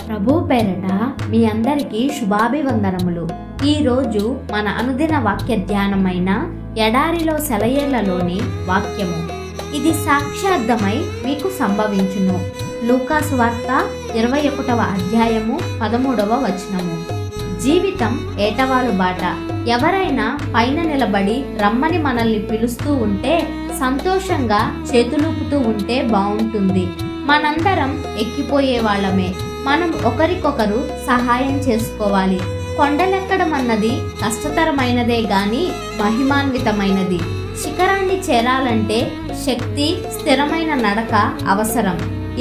ప్రభు పేరట మీ అందరికీ శుభాభివందనములు. ఈరోజు మన అనుదిన వాక్య ధ్యానమైన ఎడారిలో సెలయేళ్లలోని వాక్యము. ఇది సాక్షార్థమై మీకు సంభవించును. లూకాసు వార్త 21వ అధ్యాయము 13వ వచనము. జీవితం ఏటవాలు బాట. ఎవరైనా పైన నిలబడి రమ్మని మనల్ని పిలుస్తూ ఉంటే సంతోషంగా చేతులూపుతూ ఉంటే బాగుంటుంది. మనందరం ఎక్కిపోయే వాళ్ళమే. మనం ఒకరికొకరు సహాయం చేసుకోవాలి. కొండలెక్కడం అన్నది కష్టతరమైనదే గాని మహిమాన్వితమైనది. శిఖరాన్ని చేరాలంటే శక్తి, స్థిరమైన నడక అవసరం.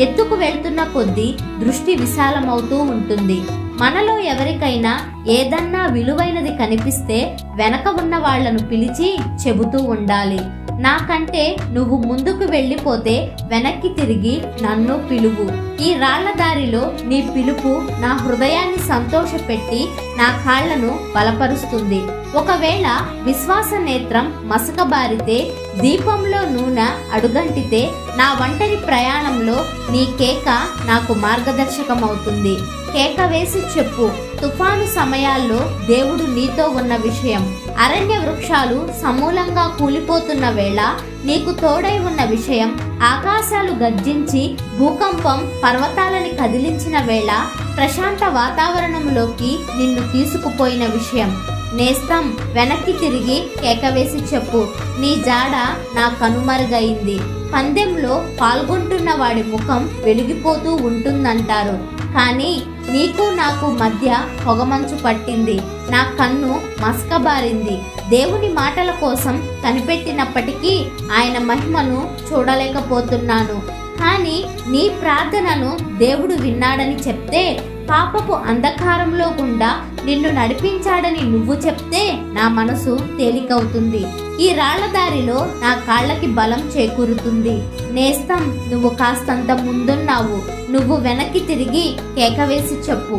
ఎత్తుకు వెళ్తున్న కొద్దీ దృష్టి విశాలమవుతూ ఉంటుంది. మనలో ఎవరికైనా ఏదన్నా విలువైనది కనిపిస్తే వెనక ఉన్న వాళ్లను పిలిచి చెబుతూ ఉండాలి. నాకంటే నువ్వు ముందుకు వెళ్ళిపోతే వెనక్కి తిరిగి నన్ను పిలువు. ఈ రాళ్ల దారిలో నీ పిలుపు నా హృదయాన్ని సంతోషపెట్టి నా కాళ్లను బలపరుస్తుంది. ఒకవేళ విశ్వాస నేత్రం మసకబారితే, దీపంలో నూనె అడుగంటితే, నా ఒంటరి ప్రయాణంలో నీ కేక నాకు మార్గదర్శకమవుతుంది. కేక వేసి చెప్పు. తుఫాను సమయాల్లో దేవుడు నీతో ఉన్న విషయం. అరణ్య వృక్షాలు సమూలంగా కూలిపోతున్న వేళ నీకు తోడై ఉన్న విషయం. ఆకాశాలు గర్జించి భూకంపం పర్వతాలని కదిలించిన వేళ ప్రశాంత వాతావరణంలోకి నిన్ను తీసుకుపోయిన విషయం. నేస్తం, వెనక్కి తిరిగి కేకవేసి చెప్పు. నీ జాడ నా కనుమరుగైంది. పందెంలో పాల్గొంటున్న వాడి ముఖం వెలిగిపోతూ ఉంటుందంటారు, కానీ నీకు నాకు మధ్య పొగమంచు పట్టింది. నా కన్ను మసకబారింది. దేవుని మాటల కోసం కనిపెట్టినప్పటికీ ఆయన మహిమను చూడలేకపోతున్నాను. కానీ నీ ప్రార్థనను దేవుడు విన్నాడని చెప్తే, పాపపు అంధకారంలో గుండా నిన్ను నడిపించాడని నువ్వు చెప్తే నా మనసు తేలికవుతుంది. ఈ రాళ్ల దారిలో నా కాళ్ళకి బలం చేకూరుతుంది. నేస్తం, నువ్వు కాస్తంత ముందున్నావు. నువ్వు వెనక్కి తిరిగి కేకవేసి చెప్పు.